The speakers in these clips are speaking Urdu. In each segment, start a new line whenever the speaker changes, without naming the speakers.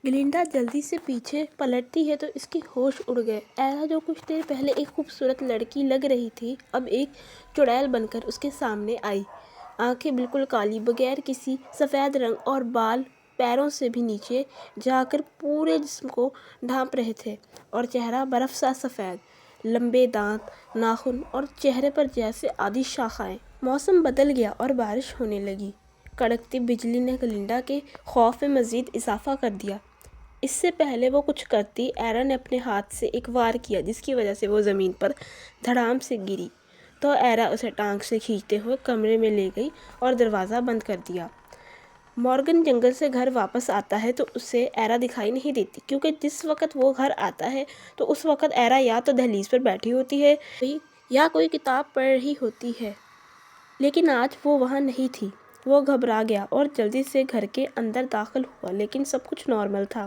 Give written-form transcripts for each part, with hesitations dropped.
گلینڈا جلدی سے پیچھے پلٹتی ہے تو اس کی ہوش اڑ گئے۔ ایرا جو کچھ دیر پہلے ایک خوبصورت لڑکی لگ رہی تھی اب ایک چڑیل بن کر اس کے سامنے آئی۔ آنکھیں بالکل کالی، بغیر کسی سفید رنگ، اور بال پیروں سے بھی نیچے جا کر پورے جسم کو ڈھانپ رہے تھے، اور چہرہ برف سا سفید، لمبے دانت، ناخن اور چہرے پر جیسے آدھی شاخیں۔ موسم بدل گیا اور بارش ہونے لگی۔ کڑکتی بجلی نے گلینڈا کے خوف میں مزید اضافہ کر دیا۔ اس سے پہلے وہ کچھ کرتی، ایرا نے اپنے ہاتھ سے ایک وار کیا جس کی وجہ سے وہ زمین پر دھڑام سے گری، تو ایرا اسے ٹانگ سے کھینچتے ہوئے کمرے میں لے گئی اور دروازہ بند کر دیا۔ مورگن جنگل سے گھر واپس آتا ہے تو اسے ایرا دکھائی نہیں دیتی، کیونکہ جس وقت وہ گھر آتا ہے تو اس وقت ایرا یا تو دہلیز پر بیٹھی ہوتی ہے یا کوئی کتاب پڑھ رہی ہوتی ہے، لیکن آج وہ وہاں نہیں تھی۔ وہ گھبرا گیا اور جلدی سے گھر کے اندر داخل ہوا، لیکن سب کچھ نارمل تھا۔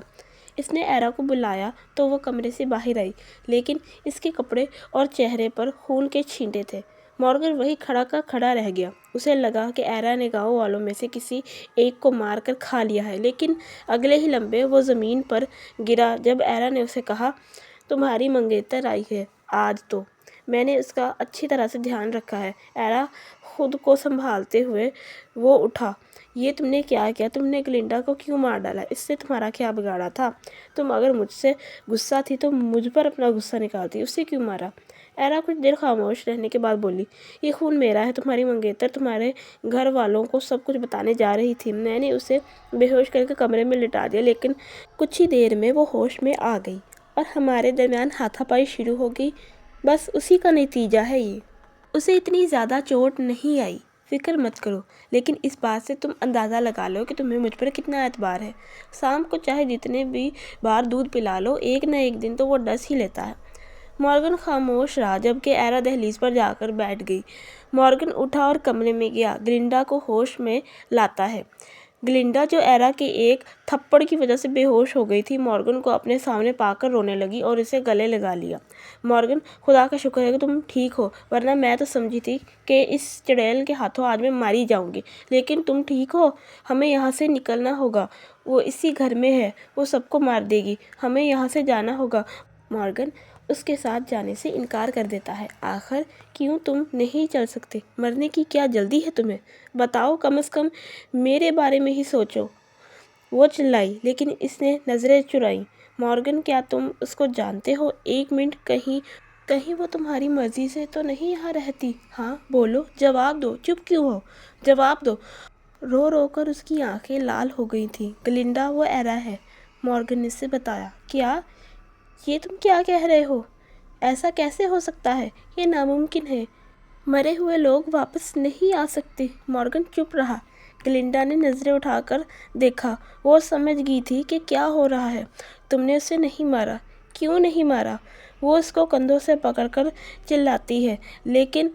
اس نے ایرا کو بلایا تو وہ کمرے سے باہر آئی، لیکن اس کے کپڑے اور چہرے پر خون کے چھینٹے تھے۔ مورگن وہیں کھڑا کا کھڑا رہ گیا۔ اسے لگا کہ ایرا نے گاؤں والوں میں سے کسی ایک کو مار کر کھا لیا ہے، لیکن اگلے ہی لمحے وہ زمین پر گرا جب ایرا نے اسے کہا، "تمہاری منگیتر آئی ہے آج تو میں نے اس کا اچھی طرح سے دھیان رکھا ہے۔" ایرا خود کو سنبھالتے ہوئے وہ اٹھا۔ "یہ تم نے کیا کیا؟ تم نے گلینڈا کو کیوں مار ڈالا؟ اس سے تمہارا کیا بگاڑا تھا؟ تم اگر مجھ سے غصہ تھی تو مجھ پر اپنا غصہ نکالتی، اسے کیوں مارا؟" ایرا کچھ دیر خاموش رہنے کے بعد بولی، "یہ خون میرا ہے۔ تمہاری منگیتر تمہارے گھر والوں کو سب کچھ بتانے جا رہی تھی۔ میں نے اسے بے ہوش کر کے کمرے میں لٹا دیا، لیکن کچھ ہی دیر میں وہ ہوش میں آ گئی اور ہمارے درمیان ہاتھا پائی شروع ہو گئی۔ بس اسی کا نتیجہ ہے یہ۔ اسے اتنی زیادہ چوٹ نہیں آئی۔ فکر مت کرو، لیکن اس بات سے تم اندازہ لگا لو کہ تمہیں مجھ پر کتنا اعتبار ہے۔ شام کو چاہے جتنے بھی بار دودھ پلا لو، ایک نہ ایک دن تو وہ ڈس ہی لیتا ہے۔" مورگن خاموش رہا جبکہ ایرا دہلیز پر جا کر بیٹھ گئی۔ مورگن اٹھا اور کمرے میں گیا۔ گلینڈا کو ہوش میں لاتا ہے۔ گلینڈا جو ایرا کے ایک تھپڑ کی وجہ سے بے ہوش ہو گئی تھی، مورگن کو اپنے سامنے پا کر رونے لگی اور اسے گلے لگا لیا۔ "مورگن، خدا کا شکر ہے کہ تم ٹھیک ہو، ورنہ میں تو سمجھی تھی کہ اس چڑیل کے ہاتھوں آج میں ماری جاؤں گی۔ لیکن تم ٹھیک ہو؟ ہمیں یہاں سے نکلنا ہوگا۔ وہ اسی گھر میں ہے، وہ سب کو مار دے گی۔ ہمیں یہاں سے جانا ہوگا۔" مورگن اس کے ساتھ جانے سے انکار کر دیتا ہے۔ "آخر کیوں تم نہیں چل سکتے؟ مرنے کی کیا جلدی ہے تمہیں؟ بتاؤ، کم از کم میرے بارے میں ہی سوچو۔" وہ چلائی، لیکن اس نے نظریں چرائیں۔ "مورگن، کیا تم اس کو جانتے ہو؟ ایک منٹ، کہیں وہ تمہاری مرضی سے تو نہیں یہاں رہتی؟ ہاں بولو، جواب دو، چپ کیوں ہو؟ جواب دو۔" رو رو کر اس کی آنکھیں لال ہو گئی تھیں۔ "گلینڈا، وہ ایرا ہے۔" مورگن نے اسے بتایا۔ "کیا؟ یہ تم کیا کہہ رہے ہو؟ ایسا کیسے ہو سکتا ہے؟ یہ ناممکن ہے۔ مرے ہوئے لوگ واپس نہیں آ سکتے۔" مورگن چپ رہا۔ گلینڈا نے نظریں اٹھا کر دیکھا۔ وہ سمجھ گئی تھی کہ کیا ہو رہا ہے۔ "تم نے اسے نہیں مارا۔ کیوں نہیں مارا؟" وہ اس کو کندھوں سے پکڑ کر چلاتی ہے۔ "لیکن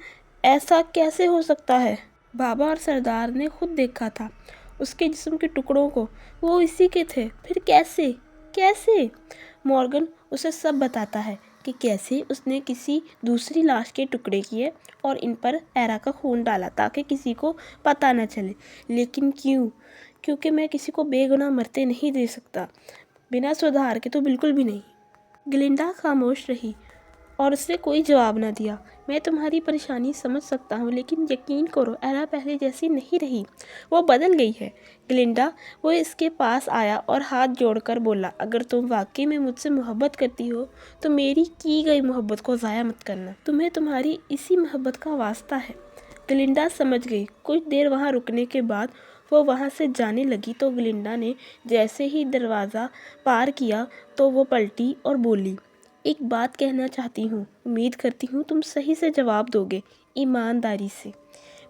ایسا کیسے ہو سکتا ہے؟ بابا اور سردار نے خود دیکھا تھا اس کے جسم کے ٹکڑوں کو، وہ اسی کے تھے۔ پھر کیسے؟ کیسے؟" مورگن اسے سب بتاتا ہے کہ کیسے اس نے کسی دوسری لاش کے ٹکڑے کیے اور ان پر ایرا کا خون ڈالا تاکہ کسی کو پتہ نہ چلے۔ "لیکن کیوں؟ کیونکہ میں کسی کو بے گناہ مرتے نہیں دے سکتا، بنا سدھار کے تو بالکل بھی نہیں۔" گلینڈا خاموش رہی اور اس نے کوئی جواب نہ دیا۔ "میں تمہاری پریشانی سمجھ سکتا ہوں، لیکن یقین کرو ایرا پہلے جیسی نہیں رہی، وہ بدل گئی ہے۔" "گلینڈا!" وہ اس کے پاس آیا اور ہاتھ جوڑ کر بولا، "اگر تم واقعی میں مجھ سے محبت کرتی ہو تو میری کی گئی محبت کو ضائع مت کرنا۔ تمہیں تمہاری اسی محبت کا واسطہ ہے۔" گلینڈا سمجھ گئی۔ کچھ دیر وہاں رکنے کے بعد وہ وہاں سے جانے لگی تو گلینڈا نے جیسے ہی دروازہ پار کیا تو وہ پلٹی اور بولی، "ایک بات کہنا چاہتی ہوں، امید کرتی ہوں تم صحیح سے جواب دو گے، ایمانداری سے۔"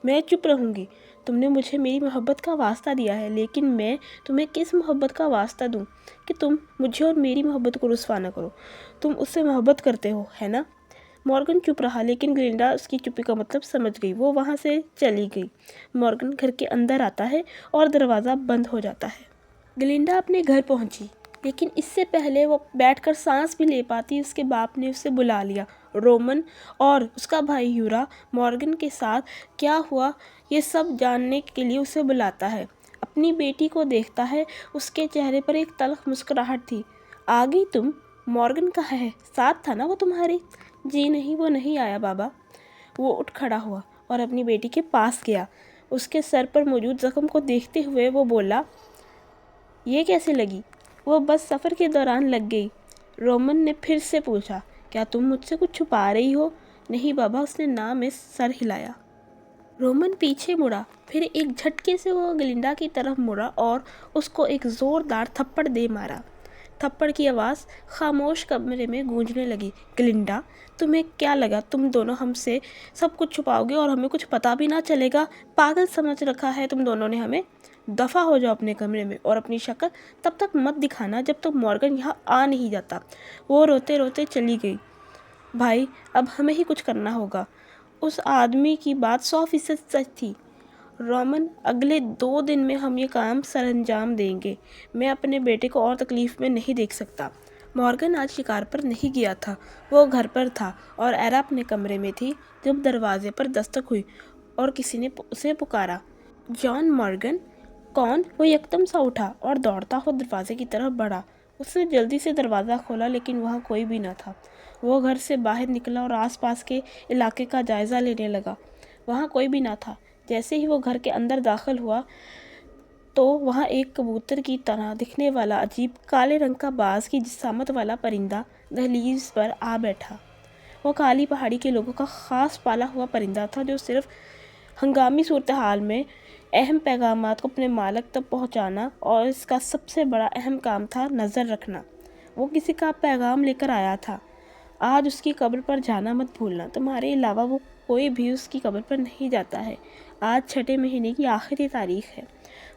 "میں چپ رہوں گی۔ تم نے مجھے میری محبت کا واسطہ دیا ہے، لیکن میں تمہیں کس محبت کا واسطہ دوں کہ تم مجھے اور میری محبت کو رسوا نہ کرو؟ تم اس سے محبت کرتے ہو، ہے نا؟" مورگن چپ رہا، لیکن گلینڈا اس کی چپی کا مطلب سمجھ گئی۔ وہ وہاں سے چلی گئی۔ مورگن گھر کے اندر آتا ہے اور دروازہ بند ہو جاتا ہے۔ گلینڈا اپنے گھر پہنچی، لیکن اس سے پہلے وہ بیٹھ کر سانس بھی لے پاتی اس کے باپ نے اسے بلا لیا۔ رومن اور اس کا بھائی یورا مورگن کے ساتھ کیا ہوا یہ سب جاننے کے لیے اسے بلاتا ہے۔ اپنے اپنی بیٹی کو دیکھتا ہے۔ اس کے چہرے پر ایک تلخ مسکراہٹ تھی۔ آ گئی تم؟ مورگن کہاں ہے؟ ساتھ تھا نا وہ تمہارے؟ جی نہیں، وہ نہیں آیا بابا۔ وہ اٹھ کھڑا ہوا اور اپنی بیٹی کے پاس گیا۔ اس کے سر پر موجود زخم کو دیکھتے ہوئے وہ بولا، یہ کیسے لگی؟ وہ بس سفر کے دوران لگ گئی۔ رومن نے پھر سے پوچھا، کیا تم مجھ سے کچھ چھپا رہی ہو؟ نہیں بابا، اس نے ناں میں سر ہلایا۔ رومن پیچھے مڑا، پھر ایک جھٹکے سے وہ گلینڈا کی طرف مڑا اور اس کو ایک زوردار تھپڑ دے مارا۔ تھپڑ کی آواز خاموش کمرے میں گونجنے لگی۔ گلینڈا، تمہیں کیا لگا تم دونوں ہم سے سب کچھ چھپاؤ گے اور ہمیں کچھ پتا بھی نہ چلے گا؟ پاگل سمجھ رکھا ہے تم دونوں نے ہمیں۔ دفع ہو جاؤ اپنے کمرے میں اور اپنی شکل تب تک مت دکھانا جب تک مورگن یہاں آ نہیں جاتا۔ وہ روتے روتے چلی گئی۔ بھائی، اب ہمیں ہی کچھ کرنا ہوگا۔ اس آدمی کی بات 100% سچ تھی۔ رومن، اگلے 2 دن میں ہم یہ کام سر انجام دیں گے۔ میں اپنے بیٹے کو اور تکلیف میں نہیں دیکھ سکتا۔ مورگن آج شکار پر نہیں گیا تھا، وہ گھر پر تھا اور ایرا اپنے کمرے میں تھی جب دروازے پر دستک ہوئی اور کسی نے اسے پکارا، جان مورگن۔ کون؟ وہ یکدم سا اٹھا اور دوڑتا ہوا دروازے کی طرف بڑھا۔ اس نے جلدی سے دروازہ کھولا لیکن وہاں کوئی بھی نہ تھا۔ وہ گھر سے باہر نکلا اور آس پاس کے علاقے کا جائزہ لینے لگا۔ وہاں کوئی بھی نہ تھا۔ جیسے ہی وہ گھر کے اندر داخل ہوا تو وہاں ایک کبوتر کی طرح دکھنے والا عجیب کالے رنگ کا باز کی جسامت والا پرندہ دہلیز پر آ بیٹھا۔ وہ کالی پہاڑی کے لوگوں کا خاص پالا ہوا پرندہ تھا جو صرف ہنگامی صورتحال میں اہم پیغامات کو اپنے مالک تک پہنچانا اور اس کا سب سے بڑا اہم کام تھا نظر رکھنا۔ وہ کسی کا پیغام لے کر آیا تھا، آج اس کی قبر پر جانا مت بھولنا، تمہارے علاوہ وہ کوئی بھی اس کی قبر پر نہیں جاتا ہے۔ آج 6 مہینے کی آخری تاریخ ہے۔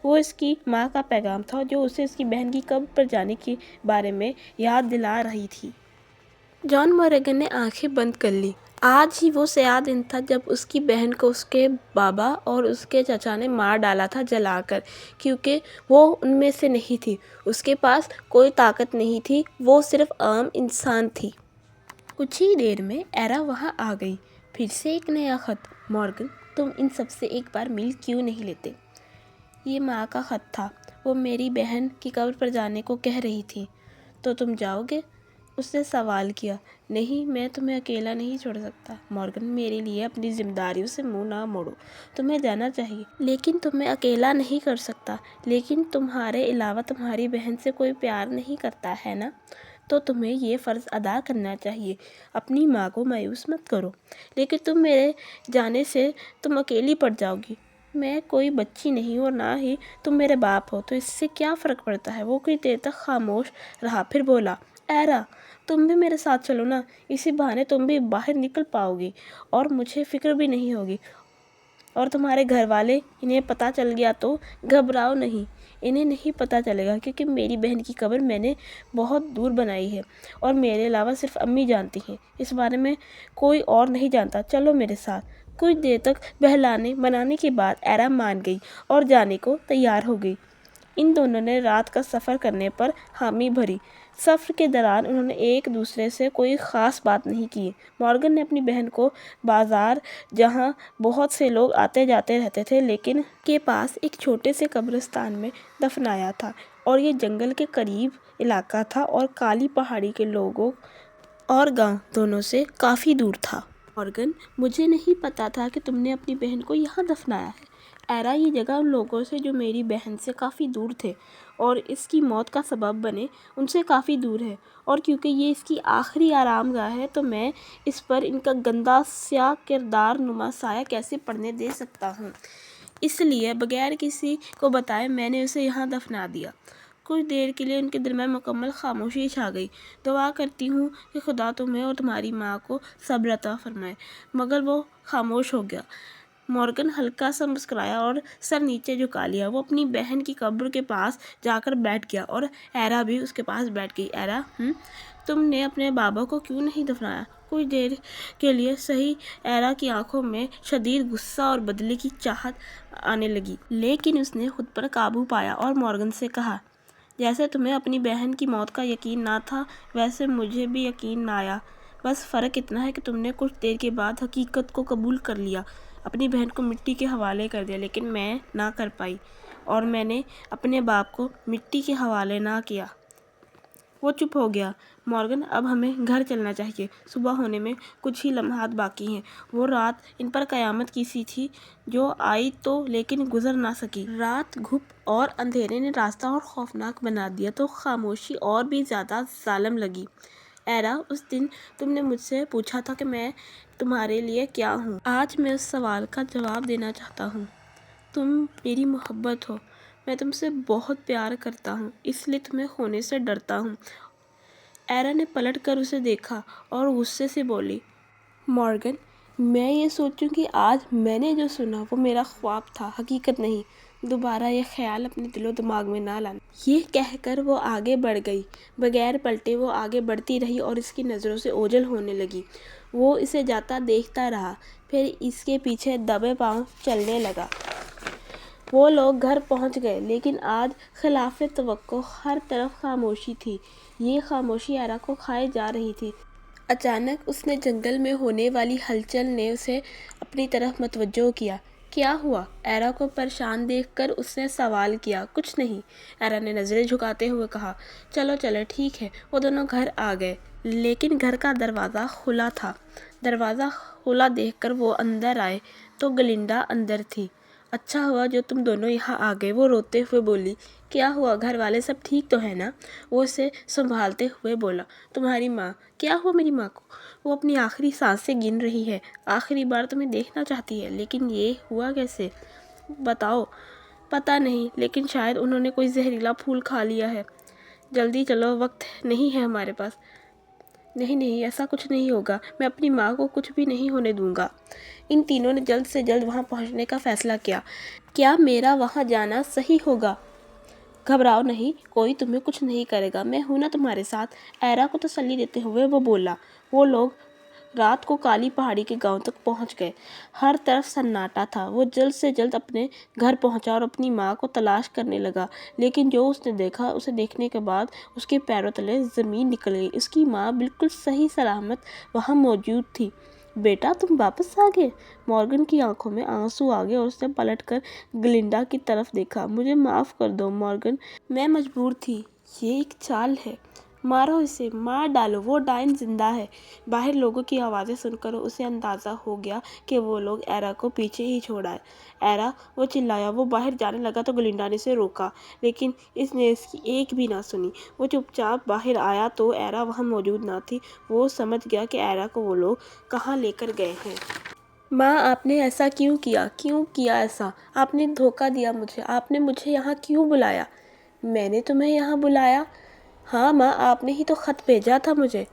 وہ اس کی ماں کا پیغام تھا جو اسے اس کی بہن کی قبر پر جانے کے بارے میں یاد دلا رہی تھی۔ جان مورگن نے آنکھیں بند کر لی۔ آج ہی وہ سیاہ دن تھا جب اس کی بہن کو اس کے بابا اور اس کے چچا نے مار ڈالا تھا جلا کر، کیونکہ وہ ان میں سے نہیں تھی۔ اس کے پاس کوئی طاقت نہیں تھی، وہ صرف عام انسان تھی۔ کچھ ہی دیر میں ایرا وہاں آ گئی۔ پھر سے ایک نیا خط۔ مورگن، تم ان سب سے ایک بار مل کیوں نہیں لیتے؟ یہ ماں کا خط تھا، وہ میری بہن کی قبر پر جانے کو کہہ رہی تھی۔ تو تم جاؤ گے؟ اس نے سوال کیا۔ نہیں، میں تمہیں اکیلا نہیں چھوڑ سکتا۔ مورگن، میرے لیے اپنی ذمہ داریوں سے منہ نہ موڑو، تمہیں جانا چاہیے۔ لیکن تمہیں اکیلا نہیں کر سکتا۔ لیکن تمہارے علاوہ تمہاری بہن سے کوئی پیار نہیں کرتا ہے نا؟ تو تمہیں یہ فرض ادا کرنا چاہیے، اپنی ماں کو مایوس مت کرو۔ لیکن تم میرے جانے سے تم اکیلی پڑ جاؤ گی۔ میں کوئی بچی نہیں اور نہ ہی تم میرے باپ ہو، تو اس سے کیا فرق پڑتا ہے؟ وہ کچھ دیر تک خاموش رہا، پھر بولا، ایرا، تم بھی میرے ساتھ چلو نا، اسی بہانے تم بھی باہر نکل پاؤ گی اور مجھے فکر بھی نہیں ہوگی۔ اور تمہارے گھر والے، انہیں پتہ چل گیا تو؟ گھبراؤ نہیں، انہیں نہیں پتہ چلے گا، کیونکہ میری بہن کی قبر میں نے بہت دور بنائی ہے اور میرے علاوہ صرف امی جانتی ہیں، اس بارے میں کوئی اور نہیں جانتا۔ چلو میرے ساتھ۔ کچھ دیر تک بہلانے منانے کے بعد ایرا مان گئی اور جانے کو تیار ہو گئی۔ ان دونوں نے رات کا سفر کرنے پر حامی بھری۔ سفر کے دوران انہوں نے ایک دوسرے سے کوئی خاص بات نہیں کی۔ مورگن نے اپنی بہن کو بازار، جہاں بہت سے لوگ آتے جاتے رہتے تھے لیکن کے پاس ایک چھوٹے سے قبرستان میں دفنایا تھا، اور یہ جنگل کے قریب علاقہ تھا اور کالی پہاڑی کے لوگوں اور گاؤں دونوں سے کافی دور تھا۔ مورگن، مجھے نہیں پتا تھا کہ تم نے اپنی بہن کو یہاں دفنایا ہے۔ ایرا، یہ جگہ ان لوگوں سے جو میری بہن سے کافی دور تھے اور اس کی موت کا سبب بنے، ان سے کافی دور ہے، اور کیونکہ یہ اس کی آخری آرام گاہ ہے تو میں اس پر ان کا گندا سیاہ کردار نما سایہ کیسے پڑنے دے سکتا ہوں؟ اس لیے بغیر کسی کو بتائے میں نے اسے یہاں دفنا دیا۔ کچھ دیر کے لیے ان کے درمیان مکمل خاموشی چھا گئی۔ دعا کرتی ہوں کہ خدا تمہیں اور تمہاری ماں کو صبر عطا فرمائے۔ مگر وہ خاموش ہو گیا۔ مورگن ہلکا سا مسکرایا اور سر نیچے جھکا لیا۔ وہ اپنی بہن کی قبر کے پاس جا کر بیٹھ گیا اور ایرا بھی اس کے پاس بیٹھ گئی۔ ایرا، تم نے اپنے بابا کو کیوں نہیں دفنایا؟ کچھ دیر کے لیے سہی ایرا کی آنکھوں میں شدید غصہ اور بدلے کی چاہت آنے لگی، لیکن اس نے خود پر قابو پایا اور مورگن سے کہا، جیسے تمہیں اپنی بہن کی موت کا یقین نہ تھا ویسے مجھے بھی یقین نہ آیا۔ بس فرق اتنا ہے کہ تم نے کچھ دیر کے بعد حقیقت کو قبول کر لیا، اپنی بہن کو مٹی کے حوالے کر دیا، لیکن میں نہ کر پائی۔ اور میں نے اپنے باپ کو مٹی کے حوالے نہ کیا۔ وہ چپ ہو گیا۔ مورگن، اب ہمیں گھر چلنا چاہیے، صبح ہونے میں کچھ ہی لمحات باقی ہیں۔ وہ رات ان پر قیامت کی سی تھی، جو آئی تو لیکن گزر نہ سکی۔ رات گھپ اور اندھیرے نے راستہ اور خوفناک بنا دیا تو خاموشی اور بھی زیادہ ظالم لگی۔ ایرا، اس دن تم نے مجھ سے پوچھا تھا کہ میں تمہارے لیے کیا ہوں۔ آج میں اس سوال کا جواب دینا چاہتا ہوں۔ تم میری محبت ہو۔ میں تم سے بہت پیار کرتا ہوں، اس لیے تمہیں کھونے سے ڈرتا ہوں۔ ایرا نے پلٹ کر اسے دیکھا اور غصے سے بولی، مورگن، میں یہ سوچوں کہ آج میں نے جو سنا وہ میرا خواب تھا، حقیقت نہیں۔ دوبارہ یہ خیال اپنے دل و دماغ میں نہ لانا۔ یہ کہہ کر وہ آگے بڑھ گئی۔ بغیر پلٹے وہ آگے بڑھتی رہی اور اس کی نظروں سے اوجھل ہونے لگی۔ وہ اسے جاتا دیکھتا رہا، پھر اس کے پیچھے دبے پاؤں چلنے لگا۔ وہ لوگ گھر پہنچ گئے، لیکن آج خلاف توقع ہر طرف خاموشی تھی۔ یہ خاموشی ایرا کو کھائے جا رہی تھی۔ اچانک اس نے جنگل میں ہونے والی ہلچل نے اسے اپنی طرف متوجہ کیا۔ کیا ہوا؟ ایرا کو پریشان دیکھ کر اس نے سوال کیا۔ کچھ نہیں، ایرا نے نظریں جھکاتے ہوئے کہا۔ چلو چلو ٹھیک ہے۔ وہ دونوں گھر آ گئے، لیکن گھر کا دروازہ کھلا تھا۔ دروازہ کھلا دیکھ کر وہ اندر آئے تو گلینڈا اندر تھی۔ اچھا ہوا جو تم دونوں یہاں آ گئے، وہ روتے ہوئے بولی۔ کیا ہوا؟ گھر والے سب ٹھیک تو ہیں نا؟ وہ اسے سنبھالتے ہوئے بولا۔ تمہاری ماں؟ کیا ہوا میری ماں کو؟ وہ اپنی آخری سانسیں گن رہی ہے، آخری بار تمہیں دیکھنا چاہتی ہے، لیکن یہ ہوا کیسے؟ بتاؤ۔ پتہ نہیں، لیکن شاید انہوں نے کوئی زہریلا پھول کھا لیا ہے۔ جلدی چلو، وقت نہیں ہے ہمارے پاس۔ نہیں نہیں، ایسا کچھ نہیں ہوگا، میں اپنی ماں کو کچھ بھی نہیں ہونے دوں گا۔ ان تینوں نے جلد سے جلد وہاں پہنچنے کا فیصلہ کیا۔ کیا میرا وہاں جانا صحیح ہوگا؟ گھبراؤ نہیں، کوئی تمہیں کچھ نہیں کرے گا، میں ہوں نا تمہارے ساتھ، ایرا کو تسلی دیتے ہوئے وہ بولا۔ وہ لوگ رات کو کالی پہاڑی کے گاؤں تک پہنچ گئے۔ ہر طرف سناٹا تھا۔ وہ جلد سے جلد اپنے گھر پہنچا اور اپنی ماں کو تلاش کرنے لگا، لیکن جو اس نے دیکھا، اسے دیکھنے کے بعد اس کے پیروں تلے زمین نکل گئی۔ اس کی ماں بالکل صحیح سلامت وہاں موجود تھی۔ بیٹا، تم واپس آ گئے؟ مورگن کی آنکھوں میں آنسو آ گئے اور اس نے پلٹ کر گلینڈا کی طرف دیکھا۔ مجھے معاف کر دو مورگن، میں مجبور تھی، یہ ایک چال ہے۔ مارو اسے، مار ڈالو، وہ ڈائن زندہ ہے۔ باہر لوگوں کی آوازیں سن کر اسے اندازہ ہو گیا کہ وہ لوگ ایرا کو پیچھے ہی چھوڑ آئے۔ ایرا، وہ چلایا۔ وہ باہر جانے لگا تو گلینڈا نے اسے روکا، لیکن اس نے اس کی ایک بھی نہ سنی۔ وہ چپ چاپ باہر آیا تو ایرا وہاں موجود نہ تھی۔ وہ سمجھ گیا کہ ایرا کو وہ لوگ کہاں لے کر گئے ہیں۔ ماں، آپ نے ایسا کیوں کیا؟ کیوں کیا ایسا؟ آپ نے دھوکہ دیا مجھے، آپ نے مجھے یہاں کیوں بلایا؟ میں نے تمہیں یہاں بلایا؟ ہاں ماں، آپ نے ہی تو خط بھیجا تھا مجھے۔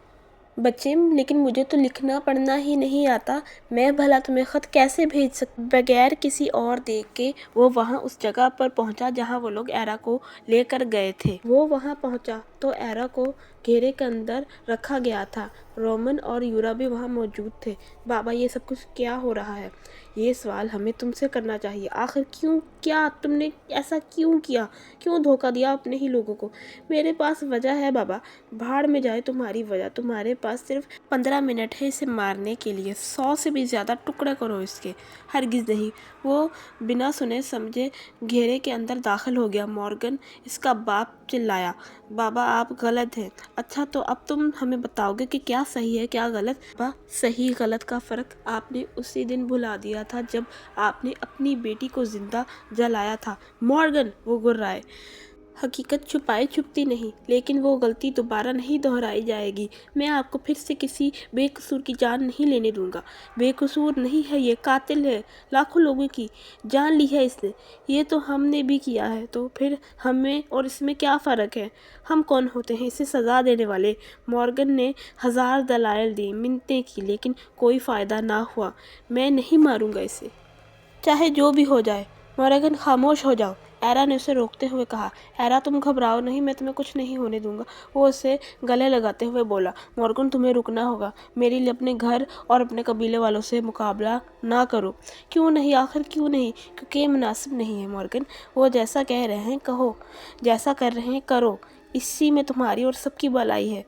بچے، لیکن مجھے تو لکھنا پڑھنا ہی نہیں آتا، میں بھلا تمہیں خط کیسے بھیج سکتا؟ بغیر کسی اور دیکھ کے وہ وہاں اس جگہ پر پہنچا جہاں وہ لوگ ایرا کو لے کر گئے تھے۔ وہ وہاں پہنچا تو ایرا کو گھیرے کے اندر رکھا گیا تھا۔ رومن اور یورا بھی وہاں موجود تھے۔ بابا، یہ سب کچھ کیا ہو رہا ہے؟ یہ سوال ہمیں تم سے کرنا چاہیے۔ آخر کیوں؟ کیا تم نے ایسا کیوں کیا؟ کیوں دھوکہ دیا اپنے ہی لوگوں کو؟ میرے پاس وجہ ہے بابا۔ بھاڑ میں جائے تمہاری وجہ۔ تمہارے پاس صرف 15 منٹ ہے اسے مارنے کے لیے، 100 سے بھی زیادہ ٹکڑے کرو اس کے۔ ہرگز نہیں۔ وہ بنا سنے سمجھے گھیرے کے اندر داخل ہو گیا۔ مورگن، اس کا باپ، چلایا۔ بابا، آپ غلط ہیں۔ اچھا، تو اب تم ہمیں بتاؤ گے کہ کیا صحیح ہے کیا غلط؟ بابا، صحیح غلط کا فرق آپ نے اسی دن بھلا دیا تھا جب آپ نے اپنی بیٹی کو زندہ جلایا تھا۔ مورگن، وہ گرائے۔ حقیقت چھپائی چھپتی نہیں، لیکن وہ غلطی دوبارہ نہیں دہرائی جائے گی۔ میں آپ کو پھر سے کسی بے قصور کی جان نہیں لینے دوں گا۔ بے قصور نہیں ہے، یہ قاتل ہے، لاکھوں لوگوں کی جان لی ہے اس نے۔ یہ تو ہم نے بھی کیا ہے، تو پھر ہمیں اور اس میں کیا فرق ہے؟ ہم کون ہوتے ہیں اسے سزا دینے والے؟ مورگن نے 1000 دلائل دی، منتیں کی، لیکن کوئی فائدہ نہ ہوا۔ میں نہیں ماروں گا اسے، چاہے جو بھی ہو جائے۔ مورگن، خاموش ہو جاؤ، ایرا نے اسے روکتے ہوئے کہا۔ ایرا، تم گھبراؤ نہیں، میں تمہیں کچھ نہیں ہونے دوں گا، وہ اسے گلے لگاتے ہوئے بولا۔ مورگن، تمہیں رکنا ہوگا، میرے لیے اپنے گھر اور اپنے قبیلے والوں سے مقابلہ نہ کرو۔ کیوں نہیں؟ آخر کیوں نہیں؟ کیونکہ یہ مناسب نہیں ہے مورگن۔ وہ جیسا کہہ رہے ہیں کہو، جیسا کر رہے ہیں کرو، اسی میں تمہاری اور سب کی بھلائی ہے۔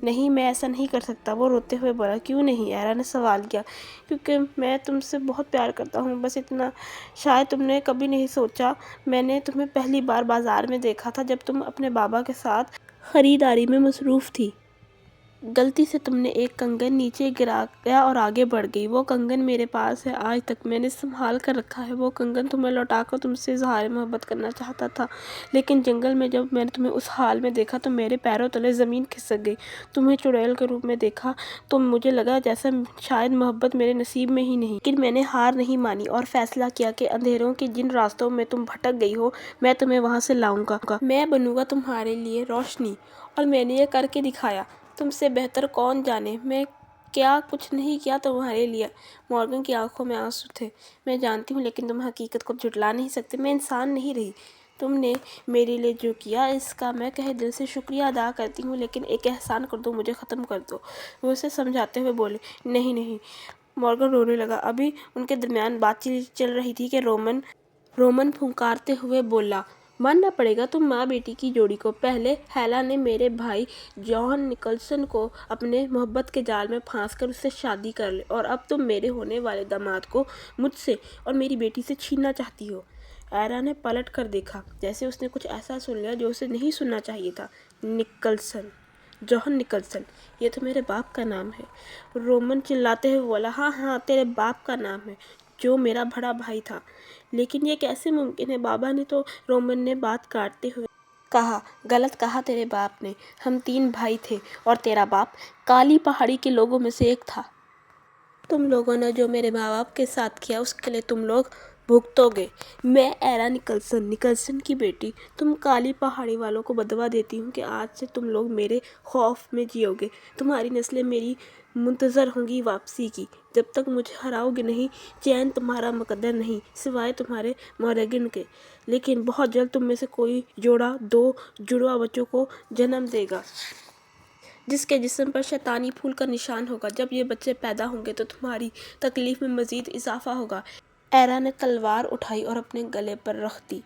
نہیں، میں ایسا نہیں کر سکتا، وہ روتے ہوئے بولا۔ کیوں نہیں؟ ایرا نے سوال کیا۔ کیونکہ میں تم سے بہت پیار کرتا ہوں، بس اتنا۔ شاید تم نے کبھی نہیں سوچا، میں نے تمہیں پہلی بار بازار میں دیکھا تھا جب تم اپنے بابا کے ساتھ خریداری میں مصروف تھی۔ غلطی سے تم نے ایک کنگن نیچے گرایا اور آگے بڑھ گئی۔ وہ کنگن میرے پاس ہے، آج تک میں نے سنبھال کر رکھا ہے۔ وہ کنگن تمہیں لوٹا کر تم سے اظہار محبت کرنا چاہتا تھا، لیکن جنگل میں جب میں نے تمہیں اس حال میں دیکھا تو میرے پیروں تلے زمین کھسک گئی۔ تمہیں چڑیل کے روپ میں دیکھا تو مجھے لگا جیسے شاید محبت میرے نصیب میں ہی نہیں۔ لیکن میں نے ہار نہیں مانی اور فیصلہ کیا کہ اندھیروں کے جن راستوں میں تم بھٹک گئی ہو، میں تمہیں وہاں سے لاؤں گا۔ میں بنوں گا تمہارے لیے روشنی، اور میں نے یہ کر کے دکھایا۔ تم سے بہتر کون جانے میں کیا کچھ نہیں کیا تمہارے لیے۔ مورگن کی آنکھوں میں آنسو تھے۔ میں جانتی ہوں، لیکن تم حقیقت کو جھٹلا نہیں سکتے۔ میں انسان نہیں رہی۔ تم نے میرے لیے جو کیا اس کا میں تہہ دل سے شکریہ ادا کرتی ہوں، لیکن ایک احسان کر دو، مجھے ختم کر دو۔ وہ اسے سمجھاتے ہوئے بولے، نہیں نہیں۔ مورگن رونے لگا۔ ابھی ان کے درمیان بات چیت چل رہی تھی کہ رومن پھنکارتے ہوئے بولا، ماننا پڑے گا تم ماں بیٹی کی جوڑی کو۔ پہلے ہیلا نے میرے بھائی جوہن نکلسن کو اپنے محبت کے جال میں پھانس کر اس سے شادی کر لی، اور اب تم میرے ہونے والے داماد کو مجھ سے اور میری بیٹی سے چھیننا چاہتی ہو۔ ایرا نے پلٹ کر دیکھا، جیسے اس نے کچھ ایسا سن لیا جو اسے نہیں سننا چاہیے تھا۔ نکلسن، جوہن نکلسن، یہ تو میرے باپ کا نام ہے۔ رومن چلاتے ہوئے بولا، ہاں ہاں، تیرے باپ کا نام ہے، جو میرا بڑا بھائی تھا۔ لیکن یہ کیسے ممکن ہے؟ بابا نے تو، رومن نے بات کاٹتے ہوئے کہا، غلط کہا تیرے باپ نے۔ ہم 3 بھائی تھے، اور تیرا باپ کالی پہاڑی کے لوگوں میں سے ایک تھا۔ تم لوگوں نے جو میرے ماں باپ کے ساتھ کیا، اس کے لیے تم لوگ بھگتو گے۔ میں ایرا نکلسن کی بیٹی، تم کالی پہاڑی والوں کو بدوا دیتی ہوں کہ آج سے تم لوگ میرے خوف میں جیو گے۔ تمہاری نسلیں میری منتظر ہوں گی واپسی کی۔ جب تک مجھے ہراؤ گے نہیں، چین تمہارا مقدر نہیں، سوائے تمہارے مورگن کے۔ لیکن بہت جلد تم میں سے کوئی جوڑا 2 جڑواں بچوں کو جنم دے گا، جس کے جسم پر شیطانی پھول کا نشان ہوگا۔ جب یہ بچے پیدا ہوں گے تو تمہاری تکلیف میں مزید اضافہ ہوگا۔ ایرا نے تلوار اٹھائی اور اپنے گلے پر رکھ دی۔